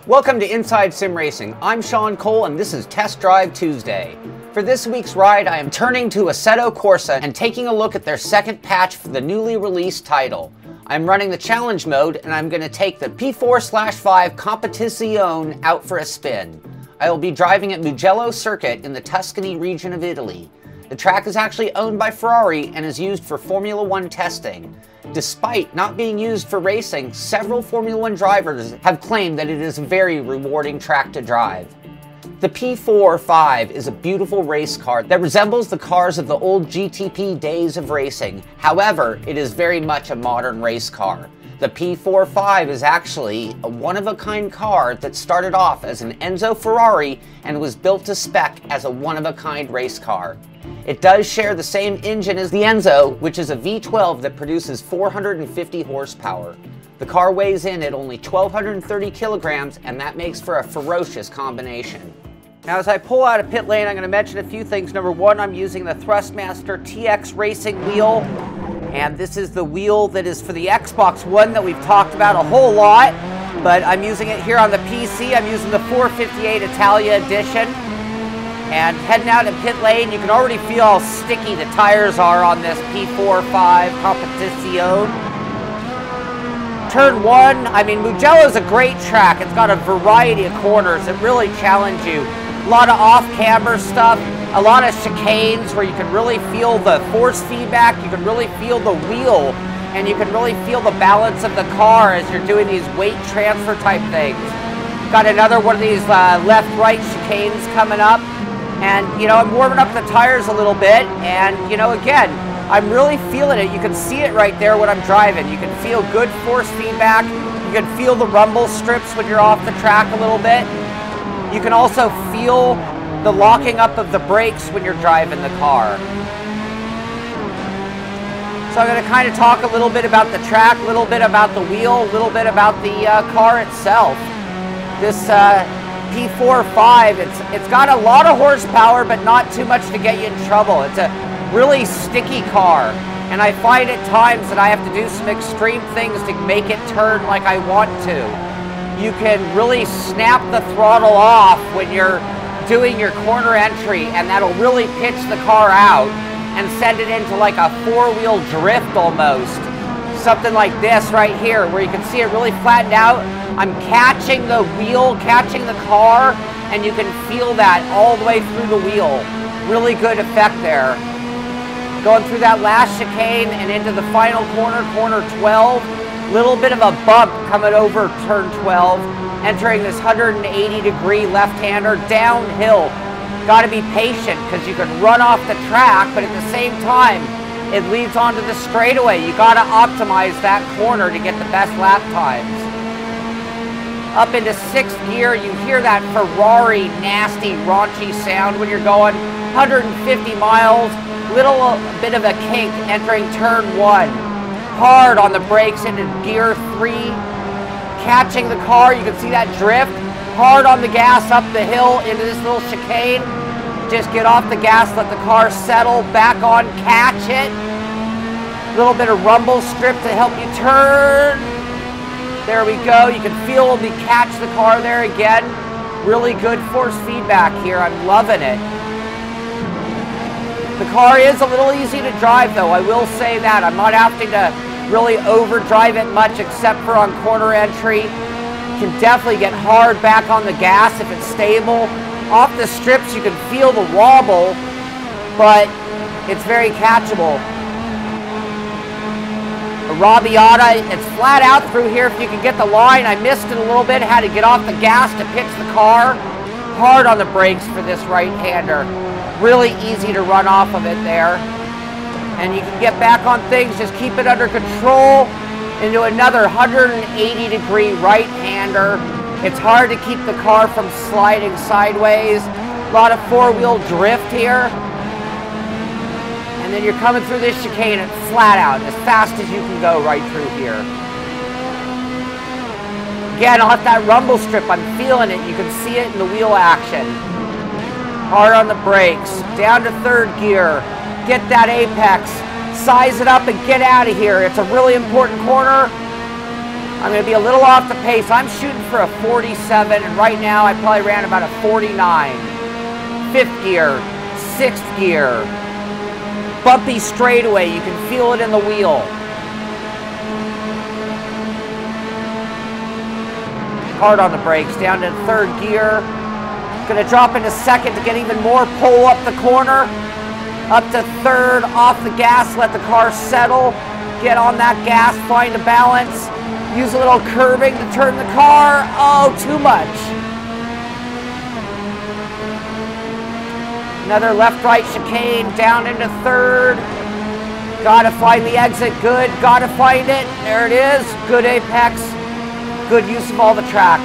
Welcome to Inside Sim Racing. I'm Sean Cole and this is Test Drive Tuesday. For this week's ride, I am turning to Assetto Corsa and taking a look at their second patch for the newly released title. I'm running the challenge mode and I'm going to take the P4/5 Competizione out for a spin. I will be driving at Mugello circuit in the Tuscany region of Italy. The track is actually owned by Ferrari and is used for Formula One testing. Despite not being used for racing, several Formula One drivers have claimed that it is a very rewarding track to drive. The P4/5 is a beautiful race car that resembles the cars of the old GTP days of racing. However, it is very much a modern race car. The P4/5 is actually a one-of-a-kind car that started off as an Enzo Ferrari and was built to spec as a one-of-a-kind race car. It does share the same engine as the Enzo, which is a V12 that produces 450 horsepower. The car weighs in at only 1,230 kilograms, and that makes for a ferocious combination. Now, as I pull out of pit lane, I'm going to mention a few things. Number one, I'm using the Thrustmaster TX Racing wheel, and this is the wheel that is for the Xbox One that we've talked about a whole lot, but I'm using it here on the PC. I'm using the 458 Italia edition. And heading out in pit lane, you can already feel how sticky the tires are on this P4/5 Competizione. Turn 1, I mean, Mugello is a great track. It's got a variety of corners that really challenge you. A lot of off-camber stuff, a lot of chicanes where you can really feel the force feedback, you can really feel the wheel, and you can really feel the balance of the car as you're doing these weight transfer type things. Got another one of these left-right chicanes coming up. And, you know, I'm warming up the tires a little bit, and, you know, again, I'm really feeling it. You can see it right there when I'm driving. You can feel good force feedback. You can feel the rumble strips when you're off the track a little bit. You can also feel the locking up of the brakes when you're driving the car. So I'm going to kind of talk a little bit about the track, a little bit about the wheel, a little bit about the car itself. This P4/5, it's got a lot of horsepower, but not too much to get you in trouble. It's a really sticky car, and I find at times that I have to do some extreme things to make it turn like I want to. You can really snap the throttle off when you're doing your corner entry, and that'll really pitch the car out and send it into like a four-wheel drift almost. Something like this right here, where you can see it really flattened out. I'm catching the wheel, catching the car, and you can feel that all the way through the wheel. Really good effect there. Going through that last chicane and into the final corner, corner 12. Little bit of a bump coming over turn 12, entering this 180-degree left-hander downhill. Got to be patient because you can run off the track, but at the same time, it leads onto the straightaway. You got to optimize that corner to get the best lap times. Up into 6th gear, you hear that Ferrari nasty, raunchy sound when you're going 150 miles. Little bit of a kink entering turn 1. Hard on the brakes into gear 3. Catching the car, you can see that drift. Hard on the gas up the hill into this little chicane. Just get off the gas, let the car settle, back on, catch it. Little bit of rumble strip to help you turn. There we go. You can feel me catch the car there again. Really good force feedback here. I'm loving it. The car is a little easy to drive though. I will say that. I'm not having to really overdrive it much except for on corner entry. You can definitely get hard back on the gas if it's stable. Off the strips you can feel the wobble, but it's very catchable. Arrabbiata, it's flat out through here if you can get the line. I missed it a little bit, had to get off the gas to pitch the car. Hard on the brakes for this right-hander. Really easy to run off of it there. And you can get back on things, just keep it under control into another 180-degree right-hander. It's hard to keep the car from sliding sideways. A lot of four-wheel drift here. And then you're coming through this chicane and flat out, as fast as you can go right through here. Again, off that rumble strip, I'm feeling it. You can see it in the wheel action. Hard on the brakes, down to 3rd gear. Get that apex, size it up and get out of here. It's a really important corner. I'm going to be a little off the pace. I'm shooting for a 47, and right now I probably ran about a 49. Fifth gear, sixth gear. Bumpy straightaway, you can feel it in the wheel. Hard on the brakes, down to third gear. Gonna drop into second to get even more pull up the corner. Up to third, off the gas, let the car settle. Get on that gas, find a balance. Use a little curving to turn the car. Oh, too much. Another left-right chicane, down into third. Gotta find the exit, good. Gotta find it, there it is. Good apex, good use of all the track.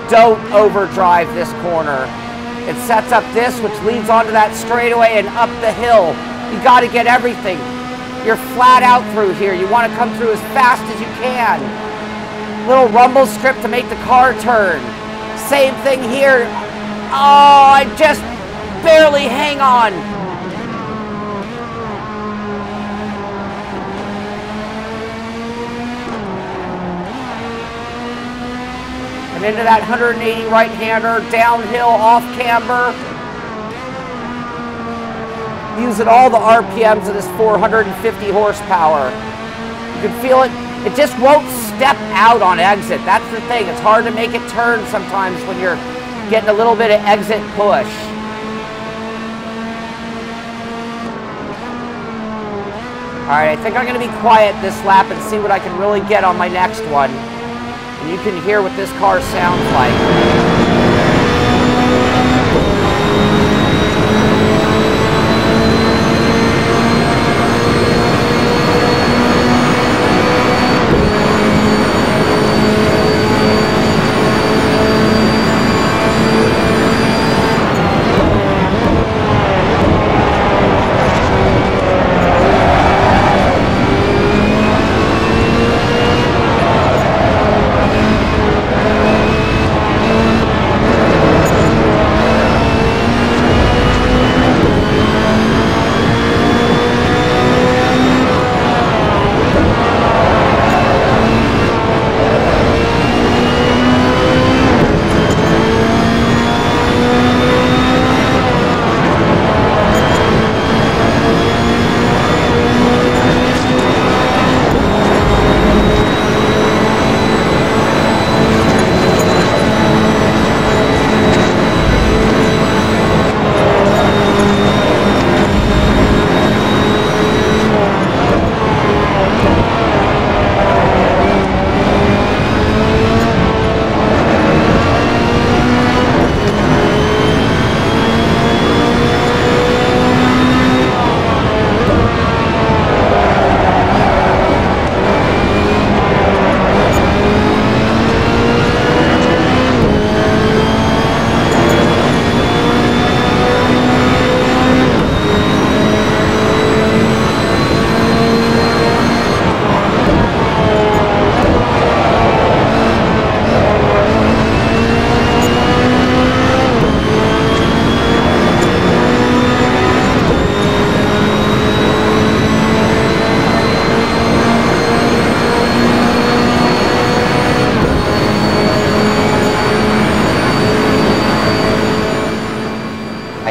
Don't overdrive this corner. It sets up this, which leads onto that straightaway and up the hill. You gotta get everything. You're flat out through here. You wanna come through as fast as you can. Little rumble strip to make the car turn. Same thing here. Oh, I just barely hang on. And into that 180 right-hander, downhill, off camber. Using all the RPMs of this 450 horsepower. You can feel it. It just won't step out on exit. That's the thing. It's hard to make it turn sometimes when you're getting a little bit of exit push. All right, I think I'm going to be quiet this lap and see what I can really get on my next one. And you can hear what this car sounds like.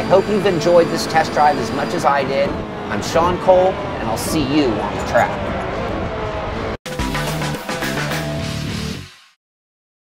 Hope you've enjoyed this test drive as much as I did. I'm Sean Cole, and I'll see you on the track.